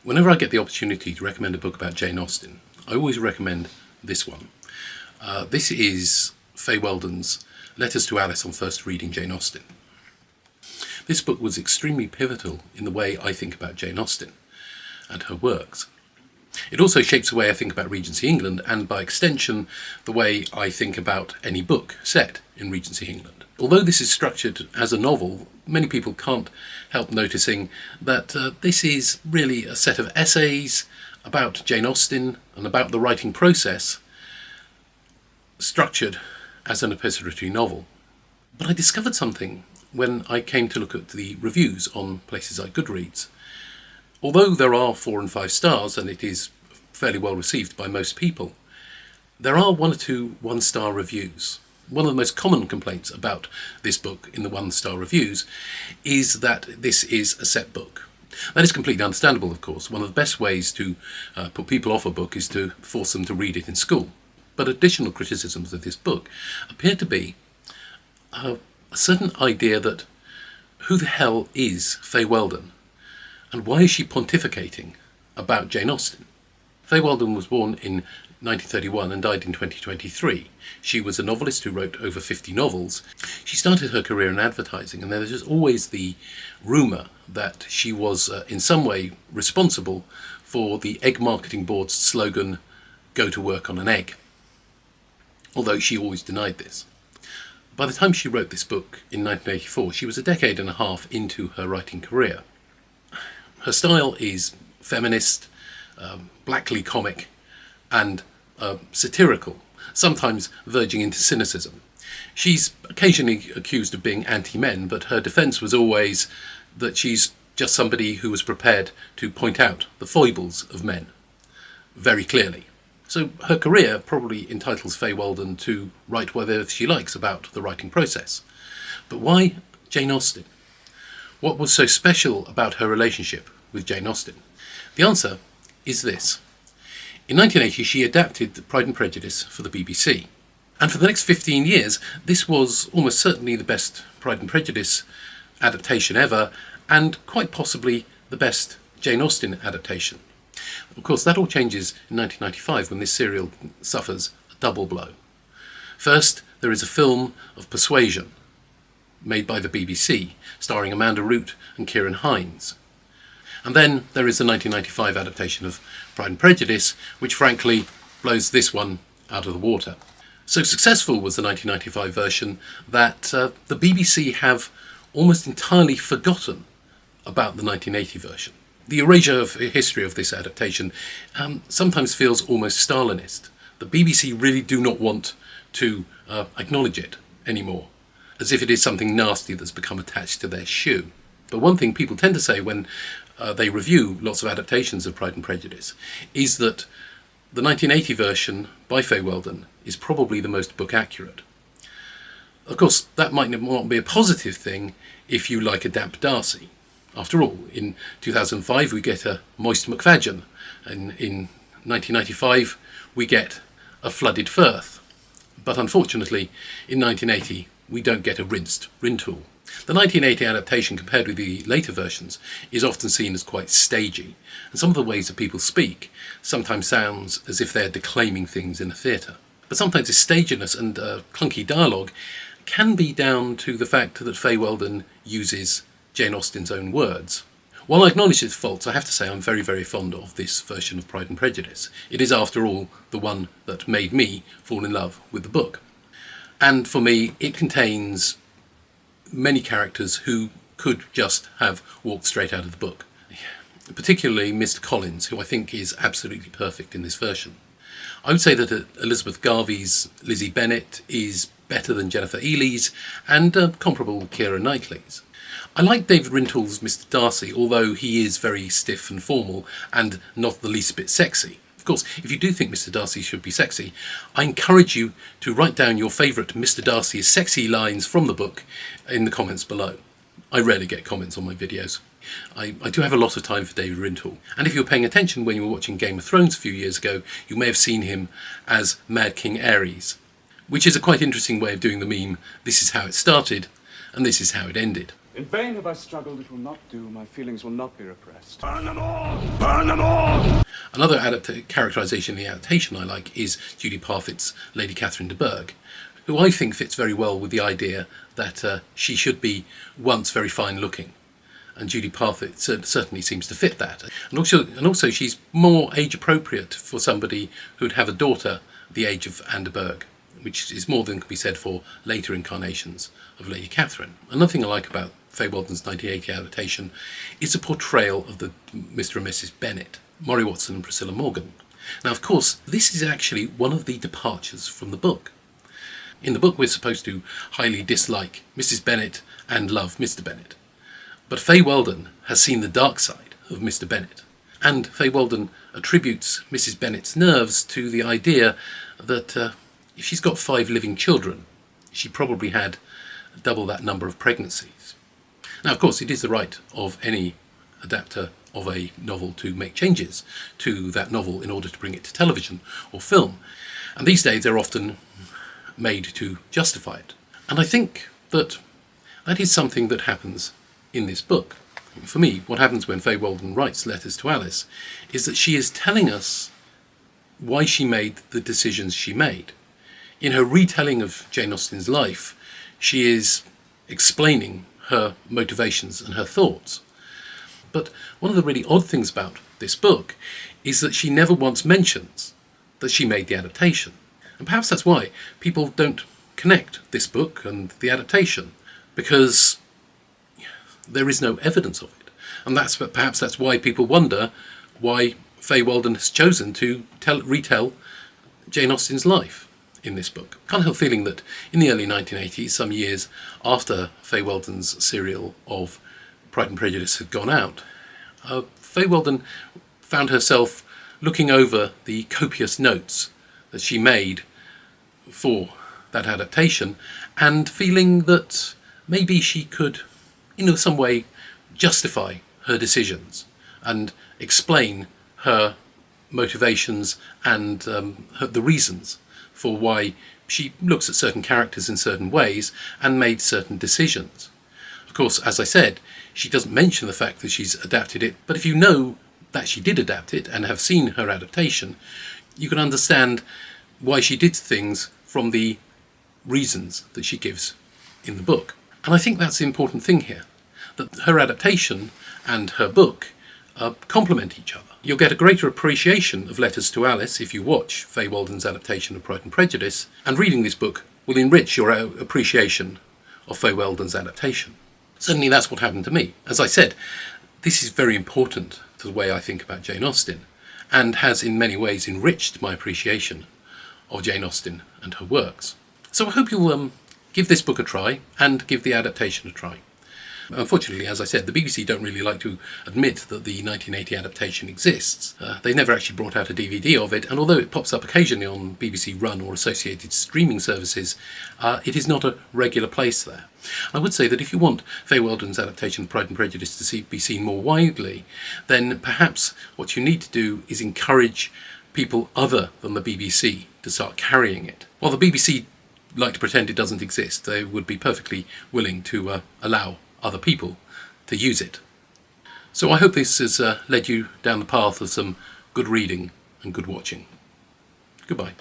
Whenever I get the opportunity to recommend a book about Jane Austen, I always recommend this one. This is Fay Weldon's Letters to Alice on First Reading Jane Austen. This book was extremely pivotal in the way I think about Jane Austen and her works. It also shapes the way I think about Regency England and, by extension, the way I think about any book set in Regency England. Although this is structured as a novel, many people can't help noticing that this is really a set of essays about Jane Austen and about the writing process, structured as an epistolary novel. But I discovered something when I came to look at the reviews on places like Goodreads. Although there are 4 and 5 stars and it is fairly well received by most people, there are 1 or 2 1-star reviews. One of the most common complaints about this book in the 1-star reviews is that this is a set book. That is completely understandable, of course. One of the best ways to put people off a book is to force them to read it in school. But additional criticisms of this book appear to be a certain idea that who the hell is Fay Weldon? And why is she pontificating about Jane Austen? Fay Weldon was born in 1931 and died in 2023. She was a novelist who wrote over 50 novels. She started her career in advertising, and there was just always the rumour that she was in some way responsible for the Egg Marketing Board's slogan, "Go to work on an egg," although she always denied this. By the time she wrote this book in 1984, she was a decade and a half into her writing career. Her style is feminist, blackly comic, and satirical, sometimes verging into cynicism. She's occasionally accused of being anti-men, but her defence was always that she's just somebody who was prepared to point out the foibles of men very clearly. So her career probably entitles Fay Weldon to write whatever she likes about the writing process. But why Jane Austen? What was so special about her relationship with Jane Austen? The answer is this. In 1980, she adapted Pride and Prejudice for the BBC. And for the next 15 years, this was almost certainly the best Pride and Prejudice adaptation ever, and quite possibly the best Jane Austen adaptation. Of course, that all changes in 1995 when this serial suffers a double blow. First, there is a film of Persuasion, made by the BBC, starring Amanda Root and Kieran Hines. And then there is the 1995 adaptation of Pride and Prejudice, which frankly blows this one out of the water. So successful was the 1995 version that the BBC have almost entirely forgotten about the 1980 version. The erasure of history of this adaptation sometimes feels almost Stalinist. The BBC really do not want to acknowledge it anymore, as if it is something nasty that's become attached to their shoe. But one thing people tend to say when they review lots of adaptations of Pride and Prejudice is that the 1980 version by Fay Weldon is probably the most book accurate. Of course, that might not be a positive thing if you like a damp Darcy. After all, in 2005 we get a moist McFadgen, and in 1995 we get a flooded Firth. But unfortunately, in 1980 we don't get a rinsed Rintoul. The 1980 adaptation, compared with the later versions, is often seen as quite stagey, and some of the ways that people speak sometimes sounds as if they're declaiming things in a theatre. But sometimes this staginess and clunky dialogue can be down to the fact that Fay Weldon uses Jane Austen's own words. While I acknowledge its faults, I have to say I'm very, very fond of this version of Pride and Prejudice. It is, after all, the one that made me fall in love with the book. And for me, it contains many characters who could just have walked straight out of the book. Particularly Mr. Collins, who I think is absolutely perfect in this version. I would say that Elizabeth Garvey's Lizzie Bennet is better than Jennifer Ely's and comparable with Keira Knightley's. I like David Rintoul's Mr. Darcy, although he is very stiff and formal and not the least bit sexy. Of course, if you do think Mr. Darcy should be sexy, I encourage you to write down your favourite Mr. Darcy is sexy lines from the book in the comments below. I rarely get comments on my videos. I do have a lot of time for David Rintoul. And if you were paying attention when you were watching Game of Thrones a few years ago, you may have seen him as Mad King Ares, which is a quite interesting way of doing the meme, this is how it started, and this is how it ended. In vain have I struggled, it will not do, my feelings will not be repressed. Burn them all! Burn them all! Another characterisation in the adaptation I like is Judy Parfitt's Lady Catherine de Bourgh, who I think fits very well with the idea that she should be once very fine looking. And Judy Parfitt certainly seems to fit that. And also she's more age appropriate for somebody who'd have a daughter the age of Anne de Bourgh, which is more than can be said for later incarnations of Lady Catherine. Another thing I like about Fay Weldon's 1980 adaptation is the portrayal of the Mr. and Mrs. Bennet, Maury Watson and Priscilla Morgan. Now, of course, this is actually one of the departures from the book. In the book, we're supposed to highly dislike Mrs. Bennet and love Mr. Bennet. But Fay Weldon has seen the dark side of Mr. Bennet. And Fay Weldon attributes Mrs. Bennet's nerves to the idea that if she's got 5 living children, she probably had double that number of pregnancies. Now, of course, it is the right of any adapter of a novel to make changes to that novel in order to bring it to television or film. And these days they're often made to justify it. And I think that that is something that happens in this book. For me, what happens when Fay Weldon writes Letters to Alice is that she is telling us why she made the decisions she made. In her retelling of Jane Austen's life, she is explaining her motivations and her thoughts. But one of the really odd things about this book is that she never once mentions that she made the adaptation. And perhaps that's why people don't connect this book and the adaptation, because there is no evidence of it. And perhaps that's why people wonder why Fay Weldon has chosen to retell Jane Austen's life in this book. I can't help feeling that in the early 1980s, some years after Fay Weldon's serial of Pride and Prejudice had gone out, Fay Weldon found herself looking over the copious notes that she made for that adaptation and feeling that maybe she could, in some way, justify her decisions and explain her motivations and the reasons for why she looks at certain characters in certain ways and made certain decisions. Of course, as I said, she doesn't mention the fact that she's adapted it, but if you know that she did adapt it and have seen her adaptation, you can understand why she did things from the reasons that she gives in the book. And I think that's the important thing here, that her adaptation and her book complement each other. You'll get a greater appreciation of Letters to Alice if you watch Fay Weldon's adaptation of Pride and Prejudice, and reading this book will enrich your appreciation of Fay Weldon's adaptation. Certainly that's what happened to me. As I said, this is very important to the way I think about Jane Austen, and has in many ways enriched my appreciation of Jane Austen and her works. So I hope you'll give this book a try and give the adaptation a try. Unfortunately, as I said, the BBC don't really like to admit that the 1980 adaptation exists. They never actually brought out a DVD of it, and although it pops up occasionally on BBC Run or associated streaming services, it is not a regular place there. I would say that if you want Fay Weldon's adaptation of Pride and Prejudice to be seen more widely, then perhaps what you need to do is encourage people other than the BBC to start carrying it. While the BBC like to pretend it doesn't exist, they would be perfectly willing to allow other people to use it. So I hope this has led you down the path of some good reading and good watching. Goodbye.